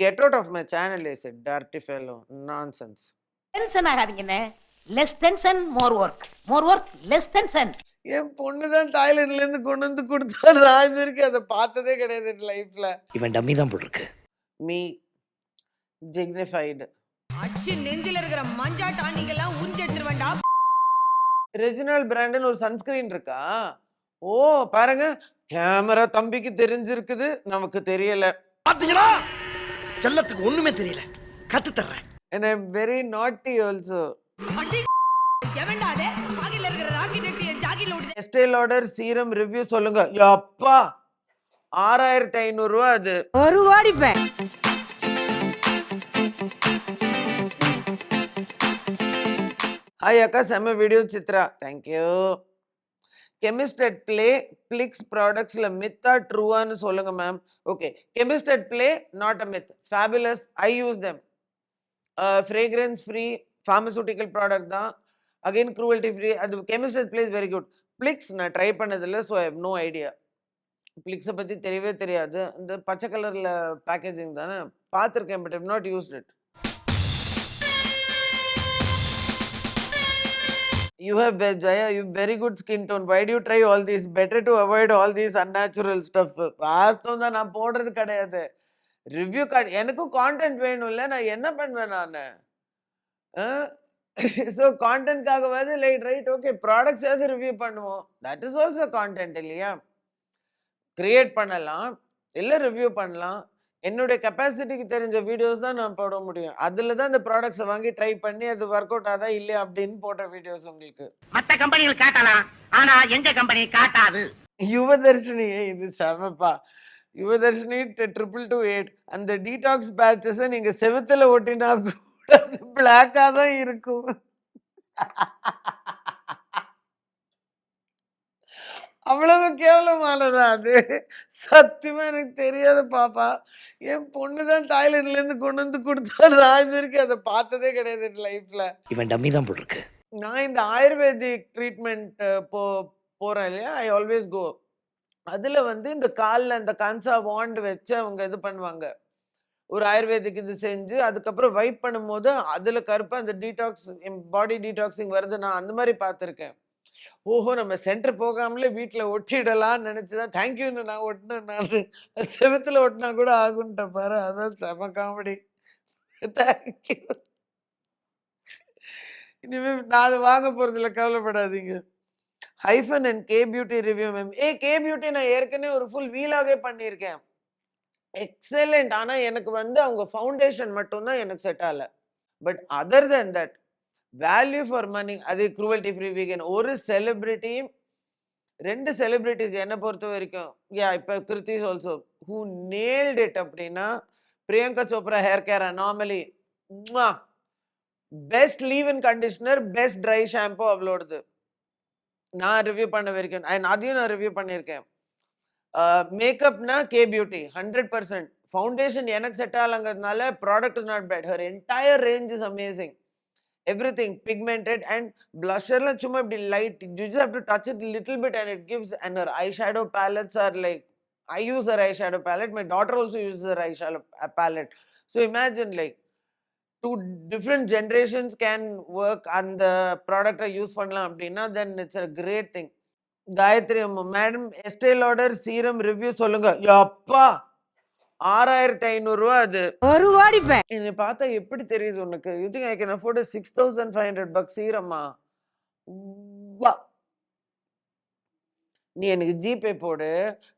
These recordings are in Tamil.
Get out of my channel, I said. Dirty fellow. Nonsense. Tension ஆகாதீங்கண்ணே. Less tension more work, more work less tension. என் பொண்ணு தான் தாய்லாந்துல இருந்து கொண்டு வந்து கொடுத்தா, நான் இது வரைக்கும் அதை பார்த்ததே கிடையாது என் லைஃப்ல. இவன் டம்மி தான் போல் இருக்கு. Me dignified. அச்சு நெஞ்சில இருக்கிற மஞ்சா டானிங்கெல்லாம் உறிஞ்சு எடுத்துருவேன்டா. ரெஜினல் பிராண்டன் ஒரு சன்ஸ்கிரீன் இருக்கா? ஓ பாருங்க, கேமரா தம்பிக்கு தெரிஞ்சிருக்குது, நமக்கு தெரியல. பாத்தீங்களா, செல்லத்துக்கு ஒண்ணுமே தெரியல, கத்து தர்றேன். And I'm very naughty also. எவன்டா அது பாக்கெட்ல இருக்கிற ராக்கெட் எடுத்து என் ஜாக்கெட்ல விடுது. Estee Lauder சீரம் ரிவ்யூ சொல்லுங்க. அப்பா 6500 ரூபாய் அது. ஒரு ஓடிப்பேன். ஹாய் அக்கா, செம்ம video Chitra. Thank you. Chemist at Play Plix ப்ராடக்ட்ஸ்ல மித்தா ட்ரூவான்னு சொல்லுங்க ma'am. Okay, Chemist at Play not a myth, fabulous, I use them. Fragrance free pharmaceutical product தான், அகைன் க்ரூவல்டி ஃப்ரீ. அது Chemist at Play is very good. Plix நான் ட்ரை பண்ணதில்லை, so I have no idea. பிளிக்ஸை பற்றி தெரியவே தெரியாது. இந்த பச்சை கலரில் பேக்கேஜிங் தானே பார்த்துருக்கேன், but I've not used it. You have Jaya, you have very good skin tone. Why do you try all these? Better to avoid all these unnatural stuff. வாஸ்தவம் தான், நான் போடுறது கிடையாது. ரிவ்யூ கார்டு எனக்கும் கான்டென்ட் வேணும்ல, நான் என்ன பண்ணுவேன் நான்? ஸோ கான்டென்ட்காகவாது ரைட் ஓகே ப்ராடக்ட்ஸ் ஏதாவது ரிவ்யூ பண்ணுவோம். தட் இஸ் ஆல்சோ கான்டென்ட் இல்லையா? கிரியேட் பண்ணலாம், இல்லை ரிவ்யூ பண்ணலாம். என்னுடைய கெப்பாசிட்டிக்கு தெரிஞ்ச வீடியோஸ் தான் நான் போட முடியும். அதுல தான் இந்த ப்ராடக்ட்ஸை வாங்கி ட்ரை பண்ணி அது ஒர்க் அவுட் ஆதா இல்லையா அப்படின்னு போடுற வீடியோஸ் உங்களுக்கு. மத்த கம்பெனிகள் காட்டலாம், ஆனா எங்க கம்பெனி காட்டாது. யுவதர்ஷினி இது செமப்பா. யுவதர்ஷினி 2228 அந்த டீடாக்ஸ் பேட்சஸை நீங்க செவுத்துல ஒட்டினா கூட பிளாக்கா தான் இருக்கும். அவ்வளவு கேவலமானதா அது? சத்தியமா எனக்கு தெரியாத பாப்பா. என் பொண்ணு தான் தாய்லாந்துல இருந்து கொண்டு வந்து கொடுத்தா, நான் இது வரைக்கும் அதை பார்த்ததே கிடையாது என் லைஃப்ல. இவன் டம்மி தான் போல் இருக்கு. நான் இந்த ஆயுர்வேதிக் ட்ரீட்மெண்ட் போறேன் இல்லையா, ஐ ஆல்வேஸ் கோ. அதுல வந்து இந்த காலில் இந்த கன்சா வாண்ட் வச்சு அவங்க இது பண்ணுவாங்க. ஒரு ஆயுர்வேதிக் இது செஞ்சு அதுக்கப்புறம் வைப் பண்ணும்போது அதுல கருப்பா அந்த டீடாக்ஸ் பாடி டீடாக்சிங் வருது. நான் அந்த மாதிரி பார்த்துருக்கேன். ஓஹோ, நம்ம சென்டர் போகாமலே வீட்டுல ஒட்டிடலாம்னு நினைச்சுதான் தேங்க்யூன்னு நான் ஒட்டினேன். நான் செவத்துல ஒட்டினா கூட ஆகுன்ட்ட பாரு. அதான் செம காமெடி. தேங்க்யூ. இனிமே நான் அதை வாங்க போறது இல்லை, கவலைப்படாதீங்க. Hyphen and K beauty review ma'am. K beauty நான் ஏற்கனவே ஒரு ஃபுல் வீலாகவே பண்ணியிருக்கேன். எக்ஸலண்ட். ஆனா எனக்கு வந்து அவங்க ஃபவுண்டேஷன் மட்டும் தான் எனக்கு செட் ஆகல. But other than that value for money. அது க்ரூவல்டி ஃப்ரீ வீகன். ஒரு செலிபிரிட்டி, 2 செலிபிரிட்டிஸ் என்னை பொறுத்த வரைக்கும், இப்போ கிருத்திஸ் ஆல்சோ ஹூ நேல்ட் இட் அப்படின்னா Priyanka Chopra hair care Anomaly. Best leave in conditioner, best dry shampoo அவளோடது நான் ரிவ்யூ பண்ண வரைக்கும். அதையும் நான் ரிவ்யூ பண்ணியிருக்கேன். மேக்கப்னா கே பியூட்டி 100%. ஃபவுண்டேஷன் எனக்கு செட் ஆகலங்கிறதுனால product is not bad. Her entire range is amazing. Everything pigmented and blusher la chuma இப்படி light, you just have to touch it little bit and it gives. And her eyeshadow palettes are like, I use her eyeshadow palette, my daughter also uses her eyeshadow palette. So imagine like 2 different generations can work and the product use பண்ணலாம் அப்படின்னா then it's a great thing. Gayathri madam, Estee Lauder serum review சொல்லுங்க. அப்பா 6500 ரூபாய் அது. ஒரு ஓடிப்பேன். என்னை பார்த்தா எப்படி தெரியுது உனக்கு? You think I can afford $6500 சீரம்மா? வா, நீ எனக்கு ஜிபே போடு,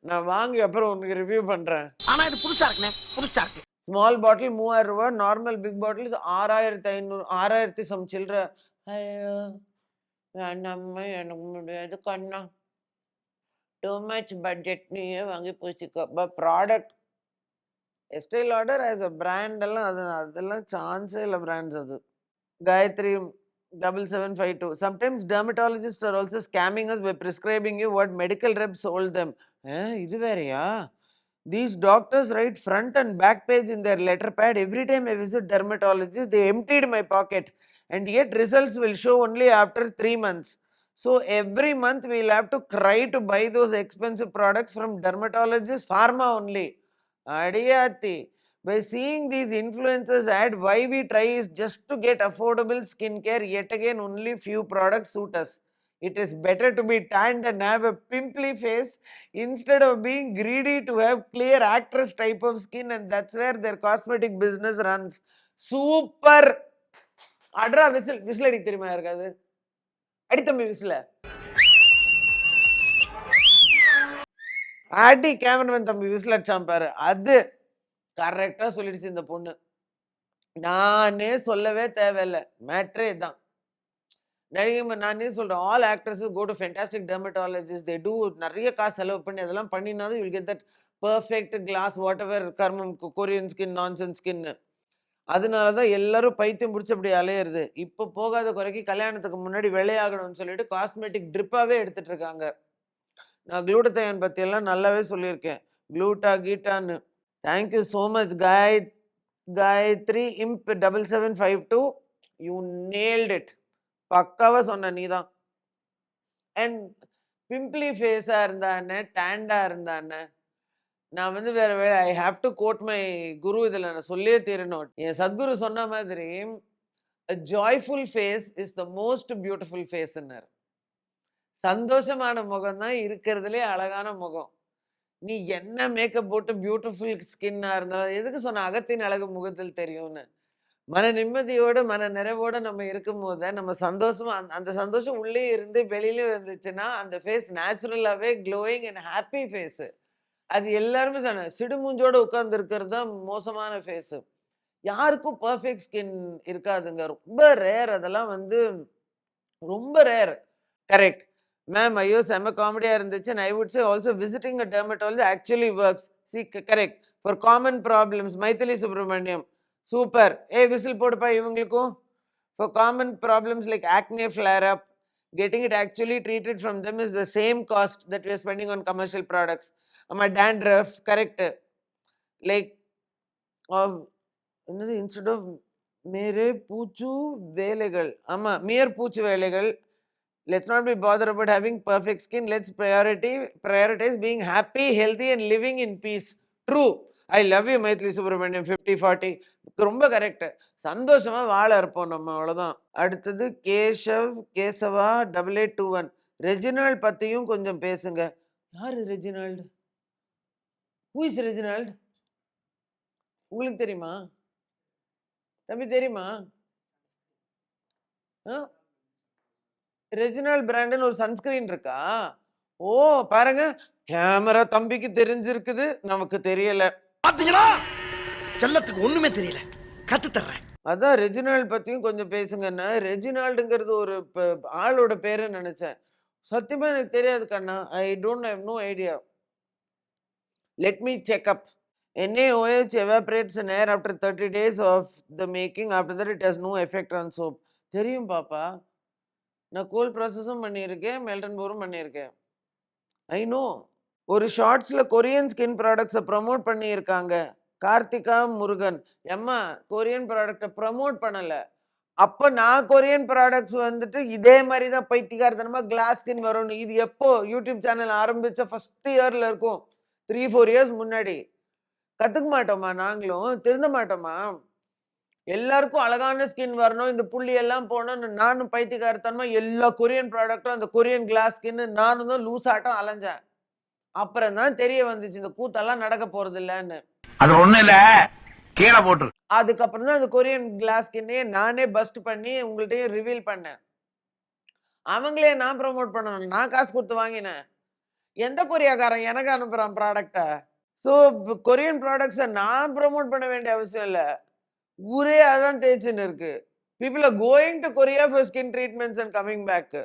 நான் வாங்கி அப்புறம் உனக்கு ரிவ்யூ பண்றேன். ஆனா இது புதுசா இருக்குனே, புதுசா இருக்கு. ஸ்மால் பாட்டில் 3000 ரூபாய், நார்மல் பிக் பாட்டில் 6500, 6000 சம் சில்லற. ஐயோ வேண்டாம்மா, எனக்கு முடியாது கண்ணா, டூ மச் பட்ஜெட். நீயே வாங்கி பூசிக்கோ. Product Estee Lauder as a brand எல்லாம் அதெல்லாம் சான்ஸே இல்லை பிராண்ட்ஸ் அது. Gayatri 7752. Sometimes dermatologists are also scamming us by prescribing you what medical reps sold them. இது வேறையா? These doctors write front and back page in their letter pad. Every time I visit dermatologist, they emptied my pocket, and yet results will show only after 3 months. So every month we'll have to cry to buy those expensive products from dermatologists, pharma only. Adiyaathi By seeing these influencers ad, why we try is just to get affordable skincare. Yet again, only few products suit us. It is better to be tanned and have a pimply face instead of being greedy to have clear actress type of skin, and that's where their cosmetic business runs. Super. அட்ரா விசில் விசில் அடி தெரியுமா இருக்காது? அடித்தம்பி விசில அடி கேமராமேன் தம்பி விசில் அடிச்சான் பாரு. அது கரெக்டா சொல்லிடுச்சு இந்த பொண்ணு. நானே சொல்லவே தேவையில்ல. மேட்ரே தான். நடிகை நானே சொல்றேன். All actresses go to fantastic dermatologist. They do நிறைய காசு செலவு பண்ணி அதெல்லாம் பண்ணினாலும் you will get that perfect glass whatever கர்மம் கொரியன் ஸ்கின் நான்சென்ஸ் ஸ்கின். அதனால தான் எல்லாரும் பைத்தியம் பிடிச்சி அப்படி அலையிறது. இப்போ போகாத குறைக்கு கல்யாணத்துக்கு முன்னாடி வெள்ளையாகணும்னு சொல்லிட்டு காஸ்மெட்டிக் ட்ரிப்பாவே எடுத்துட்டு இருக்காங்க. நான் குளூட்டத்தைன் பத்தி எல்லாம் நல்லாவே சொல்லியிருக்கேன். குளூட்டா கீட்டான்னு. தேங்க்யூ ஸோ மச் காயத்ரி இம்ப் 7752. You nailed it. பக்காவா சொன்ன நீதான். அண்ட் பிம்பிளி ஃபேஸா இருந்தானே டேண்டா இருந்தானே நான் வந்து வேற I have to quote my guru இதில் நான் சொல்லியே தீரணும். என் சத்குரு சொன்ன மாதிரி joyful face is the most beautiful ஃபேஸ்ன்னார். சந்தோஷமான முகம் தான் இருக்கிறதுலே அழகான முகம். நீ என்ன மேக்கப் போட்டு பியூட்டிஃபுல் ஸ்கின்னா இருந்தாலும் எதுக்கு சொன்ன அகத்தின் அழகு முகத்தில் தெரியும்னு. மன நிம்மதியோட மன நிறைவோட நம்ம இருக்கும் போது நம்ம சந்தோஷமா அந்த சந்தோஷம் உள்ளே இருந்து வெளியில இருந்துச்சுன்னா அந்த ஃபேஸ் நேச்சுரலாவே க்ளோயிங் அண்ட் ஹாப்பி ஃபேஸ். அது எல்லாருமே சொன்ன சிடுமூஞ்சோட உட்கார்ந்து இருக்கிறது தான் மோசமான ஃபேஸ். யாருக்கும் பர்ஃபெக்ட் ஸ்கின் இருக்காதுங்க. ரொம்ப ரேர். அதெல்லாம் வந்து ரொம்ப ரேர். Correct ma'am. ஐயோ செம்ம காமெடியா இருந்துச்சு. I would say also visiting a dermatology actually works. See correct for common problems. Mythili Subramaniam super. Whistle போடுப்பா இவங்களுக்கும். For common problems like acne flare up, getting it actually treated from them is the same cost that we are spending on commercial products. dandruff, correct. Like என்னது instead of மேரே பூச்சு வேலைகள். ஆமா mere பூச்சு வேலைகள். Let's not be bothered about having perfect skin. Let's prioritize being happy, healthy and living in peace. True. I love you Mythili Subramaniam 5040. ரொம்ப கரெக்ட். சந்தோஷமா வாழ இருப்போம் நம்ம, அவ்வளவுதான். அடுத்தது கேசவா 8821. ரெஜினால்ட் பத்தியும் கொஞ்சம் பேசுங்க. யாரு ரெஜினால்டு? Who is Reginald? உங்களுக்கு தெரியுமா தம்பி? தெரியுமா? ரெஜினால்ட் பிராண்ட்னு ஒரு சன்ஸ்கிரீன் இருக்கா? ஓ பாருங்க, கேமரா தம்பிக்கு தெரிஞ்சிருக்குது, நமக்கு தெரியல. பாத்தீங்களா? செல்லத்துக்கு ஒண்ணுமே தெரியல. கத்து தர்றேன். அதான் ரெஜினால்ட் பத்தியும் கொஞ்சம் பேசுங்கன்னா. ரெஜினால்டுங்கிறது ஒரு ஆளோட பேருன்னு நினைச்சேன். சத்தியமா எனக்கு தெரியாது கண்ணா. I don't have no idea. Let me check up. NaOH evaporates in air after 30 days of the making. After that, it has no effect on soap. தெரியும் பாப்பா. நான் கோல்ட் ப்ராசஸும் பண்ணியிருக்கேன், மெல்டன் போரும் பண்ணியிருக்கேன். I know. ஒரு ஷார்ட்ஸ்ல கொரியன் ஸ்கின் ப்ராடக்ட்ஸை ப்ரமோட் பண்ணியிருக்காங்க. கார்த்திகா முருகன். எம்மா கொரியன் ப்ராடக்டை ப்ரமோட் பண்ணல. அப்போ நான் கொரியன் ப்ராடக்ட்ஸ் வந்துட்டு இதே மாதிரி தான் பைத்தியக்காரத்தனமா கிளாஸ் ஸ்கின் வரும்னு. இது எப்போ யூடியூப் சேனல் ஆரம்பிச்ச ஃபர்ஸ்ட் இயர்ல இருக்கும், 3-4 இயர்ஸ் முன்னாடி. கத்துக்க மாட்டோமா? நாங்களும் திருந்த மாட்டோமா? எல்லாருக்கும் அழகான ஸ்கின் வரணும், இந்த புள்ளி எல்லாம் போனோம்னு நானும் பைத்தியக்காரத்தனமா எல்லா கொரியன் ப்ராடக்டும் அந்த கொரியன் கிளாஸ் ஸ்கின் நானும் தான் லூஸ் ஆட்டம் அலைஞ்சேன். அப்புறம் தான் தெரிய வந்துச்சு இந்த கூத்தெல்லாம் நடக்க போறது இல்லைன்னு. அது ஒண்ணு இல்ல, கீழே போட்டு. அதுக்கப்புறம் தான் அந்த கொரியன் கிளாஸ் ஸ்கின்னே நானே பஸ்ட் பண்ணி உங்கள்கிட்டயே ரிவீல் பண்ணேன். அவங்களே நான் ப்ரமோட் பண்ணணும், நான் காசு கொடுத்து வாங்கினேன். எந்த கொரியாக்காரன் எனக்கு அனுப்புறான் ப்ராடக்டை? ஸோ கொரியன் ப்ராடக்ட்ஸை நான் ப்ரமோட் பண்ண வேண்டிய அவசியம் இல்லை. ஊரே அதான் தேய்ச்சின்னு இருக்கு. People are going to Korea for skin treatments and coming back.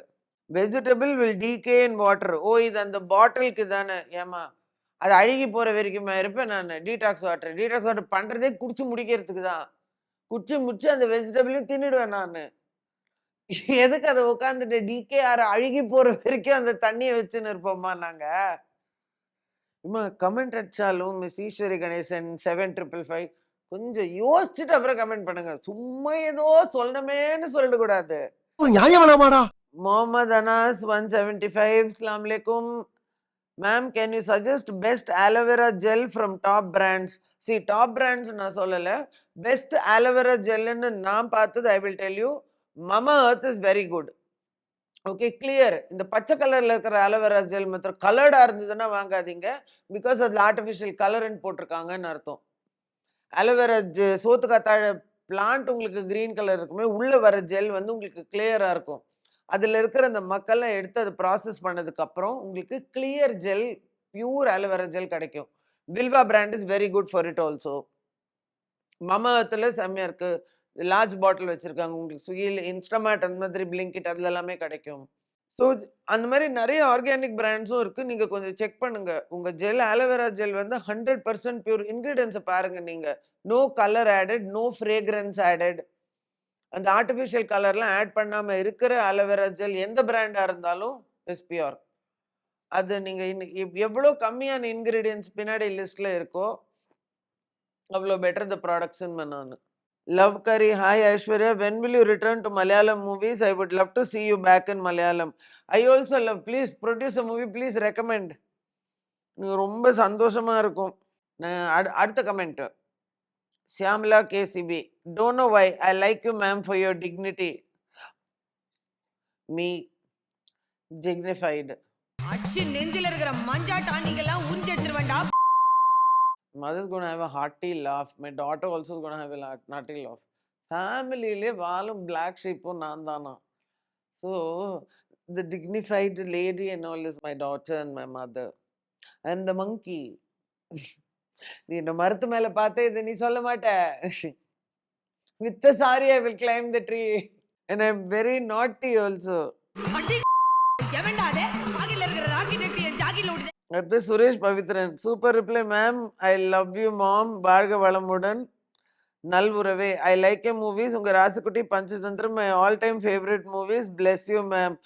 Vegetable will decay in water. ஓ இது அந்த பாட்டிலுக்கு தானே? ஏமா அது அழுகி போற வரைக்குமா இருப்பேன் நான். டீடாக்ஸ் வாட்டர் பண்றதே குடிச்சு முடிக்கிறதுக்கு தான். குடிச்சு முடிச்சு அந்த வெஜிடபிளையும் தின்னுடுவேன் நான். எதுக்கு அதை உட்காந்துட்டு டிகே ஆற அழுகி போற வரைக்கும் அந்த தண்ணியை வச்சுன்னு இருப்போம்மா நாங்க. கமெண்ட் அடிச்சாலும் மிஸ் ஈஸ்வரி கணேசன் 7555 கொஞ்சம் யோசிச்சுட்டு அப்புறம் கமெண்ட் பண்ணுங்க. சும்மா ஏதோ சொல்லணுமேன்னு சொல்லிட கூடாது. நியாயமாடா. முகமது அனாஸ் 175. அஸ்ஸலாமு அலைக்கும் ma'am, can you suggest best aloe vera gel from top brands? See top brands நான் சொல்லல. பெஸ்ட் ஆலோவேரா ஜெல்லுன்னு நான் பார்த்தது I will tell you Mamaearth is very good. Okay clear. இந்த பச்சை கலர்ல இருக்கிற ஆலோவேரா ஜெல் மாத்திரம் கலர்டா இருந்ததுன்னா வாங்காதீங்க. பிகாஸ் அதுல ஆர்டிஃபிஷியல் கலர்ன்னு போட்டிருக்காங்கன்னு அர்த்தம். ஆலோவேரா சோத்துக்காத்தாழ பிளான்ட் உங்களுக்கு கிரீன் கலர் இருக்குமே, உள்ள வர ஜெல் வந்து உங்களுக்கு கிளியரா இருக்கும். அதுல இருக்கிற அந்த மக்கள்லாம் எடுத்து அதை ப்ராசஸ் பண்ணதுக்கு அப்புறம் உங்களுக்கு clear gel, pure aloe vera gel கிடைக்கும். Vilvah brand is very good for it also. மமா எர்த்ல செம்மையா இருக்கு. லார்ஜ் பாட்டில் வச்சிருக்காங்க. உங்களுக்கு ஸ்விக்கில, இன்ஸ்டாமார்ட் அந்த மாதிரி பிளிங்கிட் அதுல எல்லாமே கிடைக்கும். ஸோ அந்த மாதிரி நிறைய ஆர்கானிக் பிராண்ட்ஸும் இருக்கு. நீங்க கொஞ்சம் செக் பண்ணுங்க. உங்க ஜெல் ஆலோவேரா ஜெல் வந்து 100% பியூர். இன்கிரீடியன்ட்ஸை பாருங்க நீங்க. No colour added, no fragrance added. அந்த ஆர்டிஃபிஷியல் கலர்லாம் ஆட் பண்ணாம இருக்கிற ஆலோவேரா ஜெல் எந்த பிராண்டா இருந்தாலும் இஸ் பியூர். அது நீங்க எவ்வளோ கம்மியான இன்கிரீடியன்ட்ஸ் பின்னாடி லிஸ்ட்ல இருக்கோ அவ்வளோ பெட்டர் த ப்ராடக்ட்ஸ்ன்னு நான். Love curry, hi Aishwarya, when will you return to Malayalam movies? I would love to see you back in Malayalam. I also love. Please produce a movie, please recommend. ரொம்ப சந்தோஷமா இருக்கும். அடுத்த comment Shyamala KCP, don't know why I like you ma'am for your dignity. Me dignified. அச்சு நெஞ்சில இருக்கிற மஞ்சா டானிங்கெல்லாம் உறிஞ்சு எடுத்துருவேன்டா. Mother's gonna have a hearty laugh. My daughter also is gonna have a hearty laugh. ஃபேமிலியிலே வாழும் பிளாக் ஷீப்பும் நான் தானா. So the dignified lady and all is my daughter and my mother. And the monkey. நீ இந்த மரத்து மேல பார்த்தே இதை நீ சொல்ல மாட்ட. With the sari I will climb the tree. And I'm very naughty also. அடி எவன்டா அது? பாக்கெட்ல இருக்கிற ராக்கெட் எடுத்து என் ஜாக்கில விடுது. அடுத்து Suresh Pavithran, super reply ma'am, I love you mom, வாழ்க வளமுடன், நல்வுறவே, ஐ லைக் ஏ மூவிஸ், உங்க Rasukutti Panchathanthiram my all time favourite movies, bless you ma'am.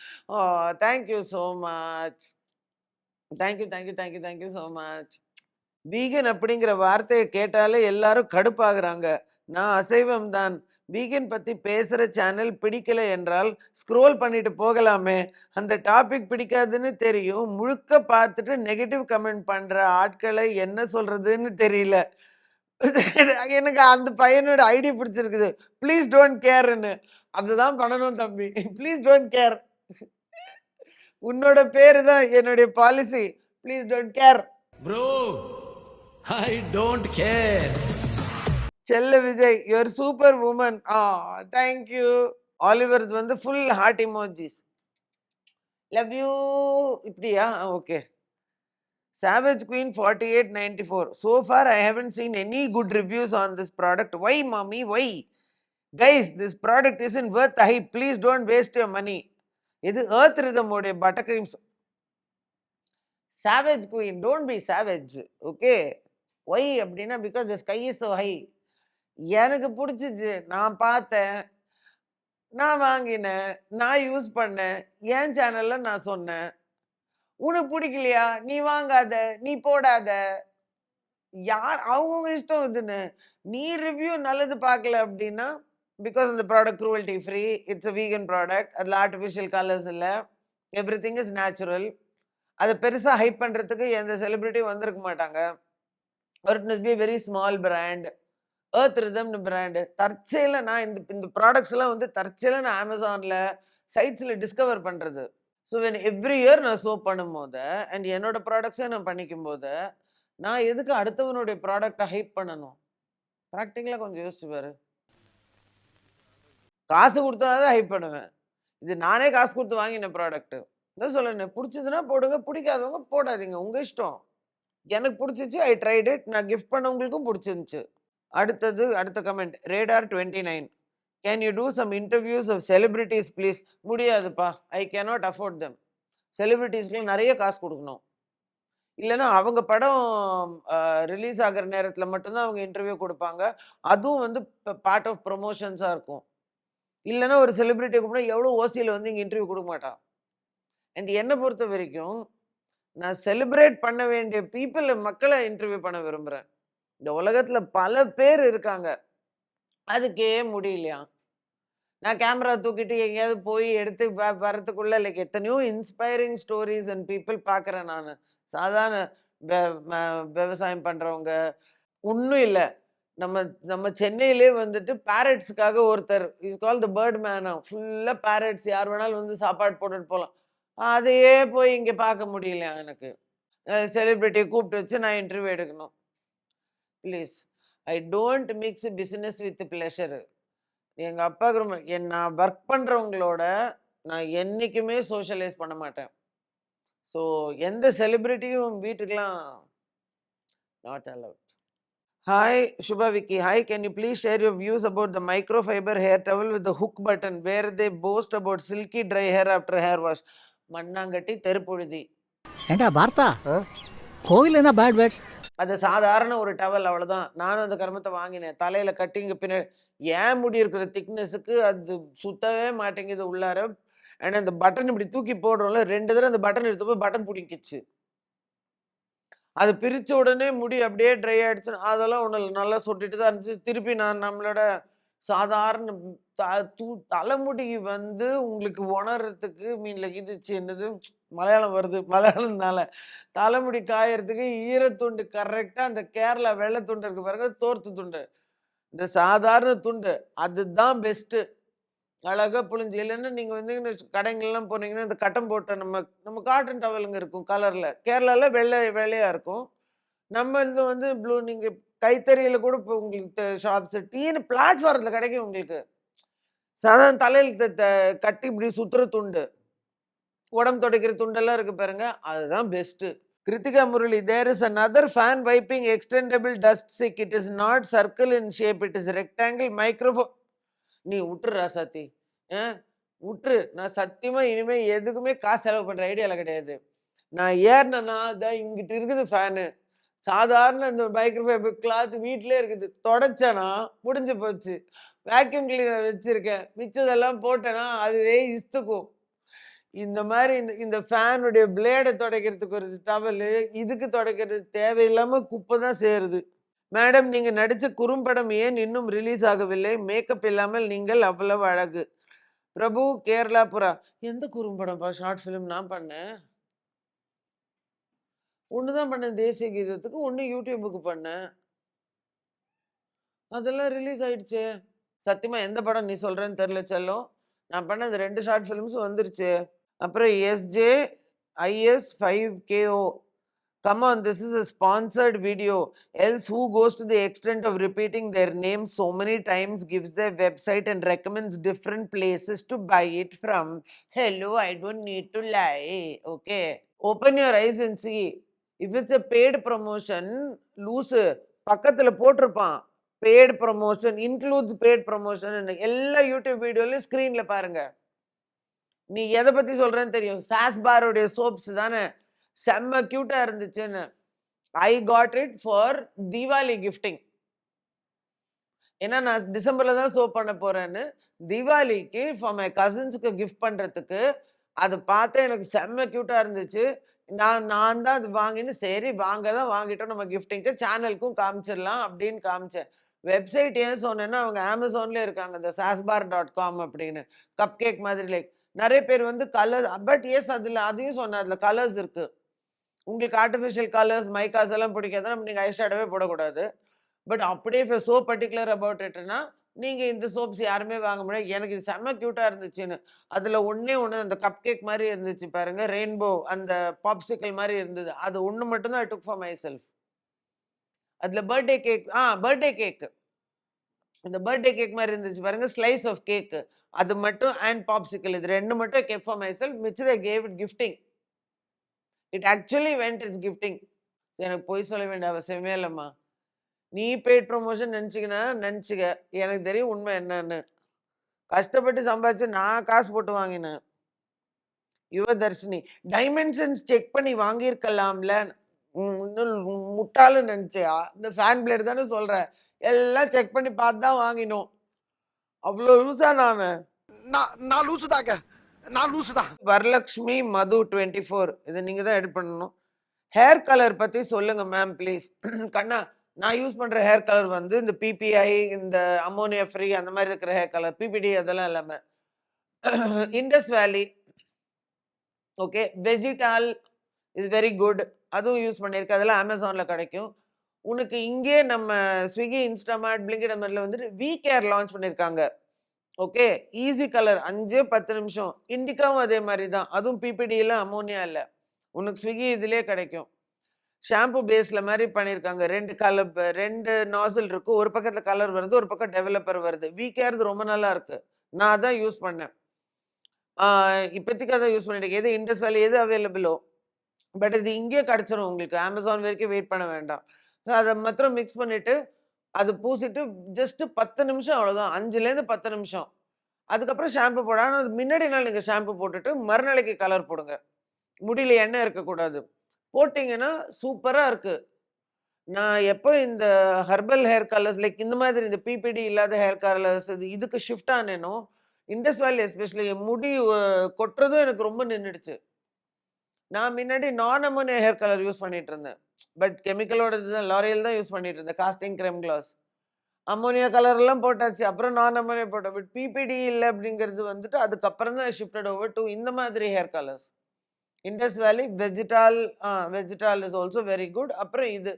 Thank you so much. Thank you thank you thank you thank you so much. Vegan அப்படிங்கிற வார்த்தையை கேட்டாலே எல்லாரும் கடுப்பாகிறாங்க. நான் அசைவம் தான். வீகன் பத்தி பேசுற சேனல் பிடிக்கல என்றால் ஸ்க்ரோல் பண்ணிட்டு போகலாமே. அந்த டாபிக் பிடிக்காதுன்னு தெரியும், முழுக்க பார்த்துட்டு நெகட்டிவ் கமெண்ட் பண்ற ஆட்களை என்ன சொல்றதுன்னு தெரியல. எனக்கு அந்த பையனோட ஐடி பிடிச்சிருக்குது, ப்ளீஸ் டோன்ட் கேர்ன்னு. அதுதான் பண்ணணும் தம்பி, ப்ளீஸ் டோன்ட் கேர். உன்னோட பேரு தான் என்னுடைய policy, please don't care. Bro I don't care. செல்ல Vijay, your super woman. Thank you. Oliver வந்து full heart emojis. Love you. இப்படியா? Okay. Savage Queen 4894. So far I haven't seen any good reviews on this product. Why mommy? Why? Guys, this product isn't worth the hype. Please don't waste your money. இது Earth Rhythm உடைய butter creams. Savage Queen, don't be savage. Okay? Why அப்படின்னா because the sky is so high. எனக்கு பிடிச்சிச்சு, நான் பார்த்தேன், நான் வாங்கினேன், நான் யூஸ் பண்ணேன், என் சேனல்ல நான் சொன்னேன். உனக்கு பிடிக்கலையா? நீ வாங்காத, நீ போடாத. யார் அவங்க இஷ்டம் இதுன்னு. நீ ரிவ்யூ நல்லது பார்க்கல அப்படின்னா, பிகாஸ் இந்த product cruelty free, it's a vegan product, அதில் ஆர்டிஃபிஷியல் கலர்ஸ் இல்லை, எவ்ரி திங் இஸ் நேச்சுரல். அதை பெருசாக ஹைப் பண்ணுறதுக்கு எந்த செலிபிரிட்டியும் வந்திருக்க மாட்டாங்க. ஒரு it must be very small brand. Earth Rhythm brand தற்செயல நான் இந்த ப்ராடக்ட்ஸ் எல்லாம் வந்து தற்செயல நான் அமேசான்ல சைட்ஸ்ல டிஸ்கவர் பண்றது. ஸோ வென் எவ்ரி இயர் நான் சோப் பண்ணும் போது அண்ட் என்னோட ப்ராடக்ட்ஸை நான் பண்ணிக்கும் போது நான் எதுக்கு அடுத்தவனுடைய ப்ராடக்டை ஹைப் பண்ணணும்? ப்ராக்டிக்கலா கொஞ்சம் யோசிச்சு பாரு. காசு கொடுத்தாதான் ஹைப் பண்ணுவேன். இது நானே காசு கொடுத்து வாங்கின ப்ராடக்ட். என்ன சொல்லணும், பிடிச்சதுன்னா போடுங்க, பிடிக்காதவங்க போடாதீங்க, உங்க இஷ்டம். எனக்கு பிடிச்சிச்சு, ஐ ட்ரைட் இட். நான் கிஃப்ட் பண்ணவங்களுக்கும் பிடிச்சிருந்துச்சு. அடுத்த comment radar 29. Can you do some interviews of celebrities please? முடியாதுப்பா, ஐ கேனாட் அஃபோர்ட் தெம். செலிபிரிட்டிஸ்க்கு நிறைய காசு கொடுக்கணும். இல்லைன்னா அவங்க படம் ரிலீஸ் ஆகிற நேரத்தில் மட்டும்தான் அவங்க இன்டர்வியூ கொடுப்பாங்க. அதுவும் வந்து பார்ட் ஆஃப் ப்ரொமோஷன்ஸாக இருக்கும். இல்லைன்னா ஒரு செலிபிரிட்டி கூப்பிட்டா எவ்வளோ ஓசியில் வந்து இங்கே இன்டர்வியூ கொடுக்க மாட்டான். அண்ட் என்னை பொறுத்த வரைக்கும் நான் செலிப்ரேட் பண்ண வேண்டிய மக்களை இன்டர்வியூ பண்ண விரும்புகிறேன். இந்த உலகத்துல பல பேர் இருக்காங்க, அதுக்கே முடியலையா. நான் கேமரா தூக்கிட்டு எங்கேயாவது போய் எடுத்து வரத்துக்குள்ள லைக் எத்தனையோ இன்ஸ்பைரிங் ஸ்டோரிஸ் அண்ட் பீப்புள் பார்க்குறேன். நான் சாதாரண விவசாயம் பண்றவங்க, ஒண்ணும் இல்ல. நம்ம நம்ம சென்னையிலே வந்துட்டு பேரட்ஸ்க்காக ஒருத்தர் இஸ் கால்ட் தி பேர்ட் மேனா. ஃபுல்லா பேரட்ஸ் யார் வேணாலும் வந்து சாப்பாடு போட்டுட்டு போலாம். அதையே போய் இங்க பார்க்க முடியலையா எனக்கு. செலிபிரிட்டிய கூப்பிட்டு வச்சு நான் இன்டர்வியூ எடுக்கணும். Please. I don't mix business with pleasure. எங்க அப்பாவுக்கு ரொம்ப நான் வொர்க் பண்றவங்களோட நான் என்னைக்குமே சோஷியலைஸ் பண்ண மாட்டேன். ஸோ எந்த செலிபிரிட்டியும் வீட்டுக்குலாம் not allowed. Hi, Shubha Vicky. Hi, can you please share your views about the microfiber hair towel with the hook button where they boast about silky dry hair after hair wash? மண்ணாங்கட்டி தெருப்புழுதி. ஏண்டா பார்த்தா கோவில் என்ன பேட் வேர்ட்ஸ்? அது சாதாரண ஒரு டவல் அவ்வளவுதான். நானும் அந்த கருமத்தை வாங்கினேன். தலையில கட்டிங்க பின்னாடி ஏன் முடி இருக்கிற திக்னஸுக்கு அது சுத்தவே மாட்டேங்குது உள்ளார. ஆனா அந்த பட்டன் இப்படி தூக்கி போடுறோம்ல 2 தடவை அந்த பட்டன் எடுத்து போய் பட்டன் புடிங்கிச்சு. அது பிரிச்ச உடனே முடி அப்படியே ட்ரை ஆயிடுச்சு. அதெல்லாம் ஒண்ணும் இல்ல. நல்லா சொட்டிட்டு தான் இருந்துச்சு. திருப்பி நான் நம்மளோட சாதாரண தலைமுடி வந்து உங்களுக்கு உணர்றதுக்கு மீன்ல இதுச்சு என்னது மலையாளம் வருது. மலையாளம்னால தலைமுடி காயறதுக்கு ஈரத்துண்டு கரெக்டா அந்த கேரளா வெள்ளை துண்டு இருக்கு பாருங்க, தோர்த்து துண்டு. இந்த சாதாரண துண்டு அதுதான் பெஸ்ட். அழகா புழிஞ்சு. இல்லைன்னா நீங்க வந்து கடைங்கள்லாம் போனீங்கன்னா இந்த கட்டம் போட்ட நம்ம காட்டன் டவலுங்க இருக்கும் கலர்ல. கேரளால வெள்ளையா இருக்கும். நம்ம இது வந்து ப்ளூ. நீங்க கைத்தறியில கூட இப்போ உங்களுக்கு ஷாப்ஸ் டீன்னு பிளாட்ஃபார்ம்ல கிடைக்கும் உங்களுக்கு. சாதாரண தலையில கட்டி இப்படி சுத்துற துண்டு, உடம்பு துடைக்கிற துண்டெல்லாம் இருக்கு பாருங்க, அதுதான் best. Krithika Murali, there is another fan wiping extendable dust stick. It is not circle in shape. It is rectangle microphone. நீ உற்று ராசாத்தி, உற்று. நான் சத்தியமா இனிமே எதுக்குமே காசு செலவு பண்ற ஐடியால கிடையாது. நான் ஏறினா தான் இங்கிட்டு இருக்குது ஃபேனு. சாதாரண இந்த மைக்ரோஃபைபர் கிளாத் வீட்டிலே இருக்குது. தொடச்சேனா முடிஞ்சு போச்சு. வேக்யூம் கிளீனர் வச்சிருக்கேன். மிச்சதெல்லாம் போட்டேன்னா அதுவே இஸ்துக்கும். இந்த மாதிரி இந்த ஃபேனுடைய பிளேடை துடைக்கிறதுக்கு ஒரு டவலு, இதுக்கு துடைக்கிறது தேவையில்லாம குப்பை தான் சேருது. மேடம், நீங்க நடிச்ச குறும்படம் ஏன் இன்னும் ரிலீஸ் ஆகவில்லை? மேக்கப் இல்லாமல் நீங்கள் அவ்வளவு அழகு. பிரபு, கேரளா புறா. எந்த குறும்படம்ப்பா? ஷார்ட் ஃபிலிம் நான் பண்ணேன். ஒண்ணுதான் பண்ணேன் தேசிய கீதத்துக்கு, ஒண்ணு யூடியூபுக்கு பண்ணேன். அதெல்லாம் ரிலீஸ் ஆயிடுச்சே. சத்தியமா எந்த படம் நீ சொல்றேன்னு தெரியல செல்லம். நான் பண்ண அந்த 2 ஷார்ட் ஃபிலிம்ஸ் வந்துருச்சு. அப்புறம் SJ IS 5KO. Come on, this is a sponsored video. Else who goes to the extent of repeating their name so many times, gives their website and recommends different places to buy it from. Hello, I don't need to lie. Okay. Open your eyes and see. If it's a paid promotion, loose. பக்கத்துல போட்டிருப்பான் paid promotion includes paid promotion. எல்லா யூடியூப் வீடியோலயும் ஸ்கிரீன்ல பாருங்க. நீ எதை பத்தி சொல்றேன்னு தெரியும். சாஸ் பாரோடைய சோப்ஸ் தானே செம்ம கியூட்டா இருந்துச்சுன்னு. I got it for Deepavali gifting. ஏன்னா நான் டிசம்பர்ல தான் சோப் பண்ண போறேன்னு தீபாவளிக்கு ஃபார் மை கசின்ஸ்க்கு கிஃப்ட் பண்றதுக்கு அதை பார்த்து எனக்கு செம்ம கியூட்டா இருந்துச்சு. நான் தான் அது வாங்கின்னு சரி வாங்கிட்டோம் நம்ம கிஃப்டிங்க்கு சேனலுக்கும் காமிச்சிடலாம் அப்படின்னு காமிச்சேன். வெப்சைட் ஏன் சொன்னேன்னா அவங்க அமேசான்ல இருக்காங்க இந்த sasbar.com அப்படின்னு. கப் கேக் மாதிரி லைக் நிறைய பேர் வந்து கலர். பட் எஸ் அதுல அதையும் சொன்னேன், அதுல கலர்ஸ் இருக்கு. உங்களுக்கு ஆர்டிஃபிஷியல் கலர்ஸ் மைக்காஸ் எல்லாம் பிடிக்காதுன்னா நீங்க ஐ ஷேடோவே போடக்கூடாது. பட் அப்படியே சோ பர்டிகுலர் அபவுட் இட்னா நீங்க இந்த சோப்ஸ் யாருமே வாங்க முடியாது. எனக்கு இது செம்ம கியூட்டா இருந்துச்சுன்னு. அதுல ஒண்ணு அந்த கப் கேக் மாதிரி இருந்துச்சு பாருங்க, ரெயின்போ அந்த பாப்சிக்கல் மாதிரி இருந்தது. அது ஒண்ணு மட்டும் தான் ஐ டுக் ஃபார் மை செல்ஃப். அதுல பர்த்டே கேக் பர்த்டே கேக் இந்த பர்த்டே கேக் மாதிரி இருந்துச்சு பாருங்க, ஸ்லைஸ் ஆஃப் கேக் அது மட்டும் அண்ட் பாப்சிக்கல் இது 2 மட்டும் கேக் ஃபார் மை செல்ஃப். மிச்சதை gave it gifting. It actually went it's gifting. எனக்கு பொய் சொல்ல வேண்டிய அவசியமே இல்லைம்மா. நீ பெய்ட் ப்ரொமோஷன் நினச்சிக்க. எனக்கு தெரியும் உண்மை என்னன்னு. கஷ்டப்பட்டு சம்பாதிச்சு நான் காசு போட்டு வாங்கினேன். யுவதர்ஷினி, டைமென்ஷன்ஸ் செக் பண்ணி வாங்கியிருக்கலாம்ல. முட்டாளு நினைச்சேன். இந்த ஃபேன் பிளேடு தானே சொல்றேன். எல்லாம் செக் பண்ணி பார்த்து தான் வாங்கினோம். அவ்வளோ லூசா நானு? நான் லூசுதாங்க, நான் லூசுதான். வரலட்சுமி மது 24, இதை நீங்க தான் எடிட் பண்ணணும். ஹேர் கலர் பத்தி சொல்லுங்க மேம் ப்ளீஸ். கண்ணா, நான் யூஸ் பண்ற ஹேர் கலர் வந்து இந்த PPI இந்த அமோனியா ஃப்ரீ அந்த மாதிரி இருக்கிற ஹேர் கலர், PPD அதெல்லாம் இல்லாம இண்டஸ் வேலி ஓகே, வெஜிடால் இஸ் வெரி குட், அதுவும் யூஸ் பண்ணியிருக்கேன். அதெல்லாம் அமேசான்ல கிடைக்கும். உனக்கு இங்கே நம்ம ஸ்விக்கி, இன்ஸ்டாமார்ட், பிளிங்கிட் அமர்ல வந்துட்டு வி கேர் லான்ச் பண்ணியிருக்காங்க. ஓகே. ஈஸி கலர் 5 10 நிமிஷம். இண்டிகாவும் அதே மாரி தான். அதுவும் பிபிடி இல்ல, அம்மோனியா இல்ல. உனக்கு ஸ்விக்கி இதுலயே கிடைக்கும். ஷாம்பு பேஸ்ல மாரி பண்ணியிருக்காங்க. 2 நாசில் இருக்கு. ஒரு பக்கத்துல கலர் வருது, ஒரு பக்கம் டெவலப்பர் வருது. வி கேர்து ரொம்ப நல்லா இருக்கு. நான் அதான் யூஸ் பண்ணேன். ஆ இப்போதைக்கு அதான் யூஸ் பண்ணிட்டு இருக்கேன். எது இண்டஸ் வேலி எது அவைலபிளோ. பட் இது இங்கேயே கிடைச்சிரும் உங்களுக்கு. அமேசான் வரைக்கும் வெயிட் பண்ண வேண்டாம். அத மாத்திரம் மிக்ஸ் பண்ணிட்டு, அது பூசிட்டு ஜஸ்ட் 10 நிமிஷம் அவ்வளோதான். 5லேருந்து 10 நிமிஷம். அதுக்கப்புறம் ஷாம்பு போட. ஆனா முன்னாடி நாள் நீங்க ஷாம்பு போட்டுட்டு, மறுநாளைக்கு கலர் போடுங்க. முடியில எண்ணெய் இருக்கக்கூடாது. போட்டீங்கன்னா சூப்பரா இருக்கு. நான் எப்போ இந்த ஹெர்பல் ஹேர் கலர்ஸ் லைக் இந்த மாதிரி இந்த பிபிடி இல்லாத ஹேர் கலர்ஸ் இதுக்கு ஷிஃப்ட் ஆனேனோ, இண்டஸ் வேலி எஸ்பெஷலி என் முடி கொட்டுறதும் எனக்கு ரொம்ப நின்னுடுச்சு. நான் முன்னாடி நான் அம்மோனியா ஹேர் கலர் யூஸ் பண்ணிட்டு இருந்தேன். பட் கெமிக்கலோடது தான் லாரியல் தான் யூஸ் பண்ணிட்டு இருந்தேன். Casting cream gloss. Ammonia colour எல்லாம் போட்டாச்சு. அப்புறம் நான் அம்மோனியா போட்டேன். பட் பிபிடி இல்ல அப்படிங்கிறது வந்துட்டு அதுக்கப்புறம் தான் ஷிஃப்டட் ஓவர் டூ இந்த மாதிரி ஹேர் கலர்ஸ். இண்டஸ் வேலி வெஜிடால் வெஜிடால் இஸ் ஆல்சோ வெரி குட். அப்புறம் இது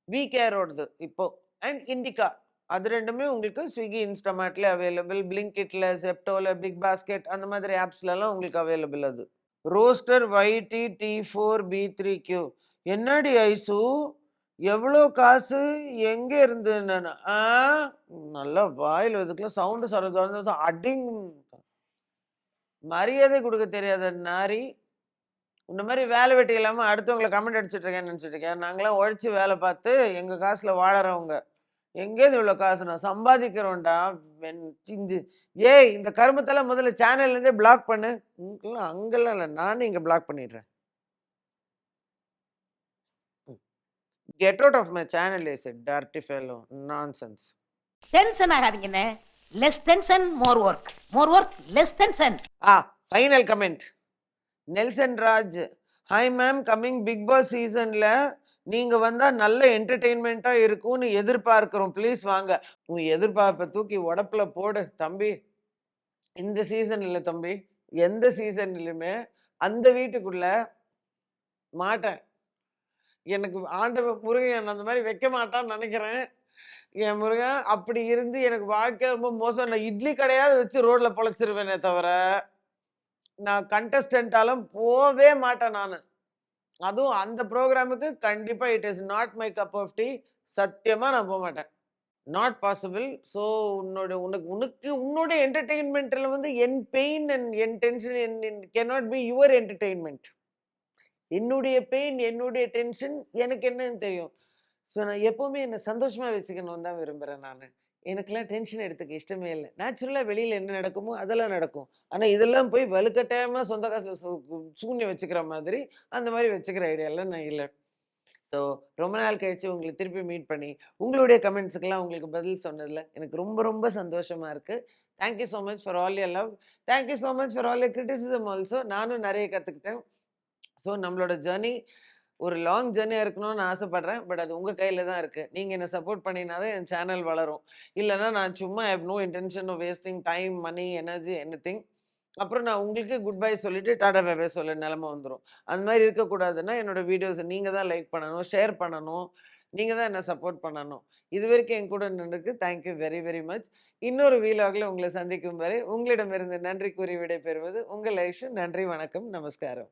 வி கேரோடது இப்போ அண்ட் இண்டிகா. அது 2மே உங்களுக்கு ஸ்விக்கி, இன்ஸ்டாமார்ட்ல அவைலபிள். பிளிங்கிட்ல, ஜெப்டோல, பிக் பாஸ்கெட் அந்த மாதிரி ஆப்ஸ்லலாம் உங்களுக்கு அவைலபிள் அது. Roster YT T4B3Q. என்னடி ஐசு? எவ்வளோ காசு? எங்க இருந்து? நானு நல்லா வாயில இதுக்குள்ள சவுண்ட் சரது அடிங். மரியாதை குடுக்க தெரியாத நாரி. உன்ன மாரி வேலை வெட்டி இல்லாம அடுத்தவங்கள கமெண்ட் அடிச்சுட்டு இருக்கேன்னு நினைச்சுட்டு இருக்கியா? நாங்கலாம் உழைச்சு வேலை பார்த்து எங்க காசுல வாழறவங்க. எங்கேருந்து இவ்வளோ காசு? நான் சம்பாதிக்கிறோம்டா. வென் சிந்து ஏய் இந்த கருமத்தெல்லாம் முதல்ல சேனல்ல இருந்தே பிளாக் பண்ணு. அங்கெல்லாம் இல்ல. நானே இங்க பிளாக் பண்ணிடுறேன். Get out of my channel I said dirty fellow. Nonsense. Tension ஆகாதீங்கண்ணே. Less tension more work. More work less tension. Final comment. Nelson Raj. Hi ma'am, coming Bigg Boss சீசன்ல நீங்க வந்தா நல்ல என்டர்டெயின்மெண்ட்டா இருக்கும்னு எதிர்பார்க்கிறோம். ப்ளீஸ் வாங்க. உன் எதிர்பார்ப்பை தூக்கி உடப்புல போடு தம்பி. இந்த சீசன் இல்ல தம்பி. எந்த சீசன்லயுமே அந்த வீட்டுக்குள்ள மாட்டேன். எனக்கு ஆண்டவன் முருகன் என்ன அந்த மாதிரி வைக்க மாட்டான்னு நினைக்கிறேன். என் முருகன் அப்படி இருந்து எனக்கு வாழ்க்கை ரொம்ப மோசம். நான் இட்லி கடையாவது வச்சு ரோட்ல பொழைச்சிருவேனே தவிர, நான் கண்டஸ்டன்ட்டாலும் போவே மாட்டேன் நானு. அதுவும் அந்த ப்ரோகிராமுக்கு கண்டிப்பா it is not my cup of tea. சத்தியமா நான் போமாட்டேன். Not possible. ஸோ உன்னோட என்டர்டெயின்மெண்ட்ல வந்து என் பெயின் அண்ட் என் tension cannot be your entertainment. என்னுடைய பெயின், என்னுடைய டென்ஷன் எனக்கு என்னன்னு தெரியும். ஸோ நான் எப்பவுமே என்ன சந்தோஷமா வச்சுக்கணும்னு தான் விரும்புறேன் நானு. எனக்கெல்லாம் டென்ஷன் எடுத்துக்க இஷ்டமே இல்ல. நேச்சுரலா வெளியில என்ன நடக்குமோ அதெல்லாம் நடக்கும். ஆனா இதெல்லாம் போய் வலுக்கட்டாயமா சொந்த காசுல சூன்யம் வச்சுக்கிற மாதிரி, அந்த மாரி வச்சுக்கிற ஐடியால நான் இல்ல. ஸோ ரொம்ப நாள் கழிச்சு உங்கள திருப்பி மீட் பண்ணி, உங்களுடைய கமெண்ட்ஸ்க்குலாம் உங்களுக்கு பதில் சொன்னதுல எனக்கு ரொம்ப ரொம்ப சந்தோஷமா இருக்கு. Thank you so much for all your love. Thank you so much for all your criticism also. நானும் நெறைய கத்துக்கிட்டேன். ஸோ நம்மளோட ஜர்னி ஒரு லாங் ஜர்னியா இருக்கணும்னு ஆசைப்படுறேன். பட் அது உங்க கையில தான் இருக்கு. நீங்க என்ன சப்போர்ட் பண்ணீங்கன்னா தான் என் சேனல் வளரும். இல்லன்னா நான் சும்மா I have no intention of wasting time, money, energy anything. அப்புறம் நான் உங்களுக்கு குட் பை சொல்லிட்டு டாடா பை பை சொல்ல நிலைமை வந்துரும். அந்த மாதிரி இருக்கக்கூடாதுன்னா என்னோட வீடியோஸை நீங்க தான் லைக் பண்ணணும், ஷேர் பண்ணணும். நீங்க தான் என்ன சப்போர்ட் பண்ணணும். இதுவரைக்கும் என் கூட நின்னுக்கு thank you very very much. இன்னொரு வீலாக்ல உங்களை சந்திக்கும் வரை உங்களிடமிருந்து நன்றி கூறி விடைபெறுவது உங்கள் ஐஷு. நன்றி, வணக்கம், நமஸ்காரம்.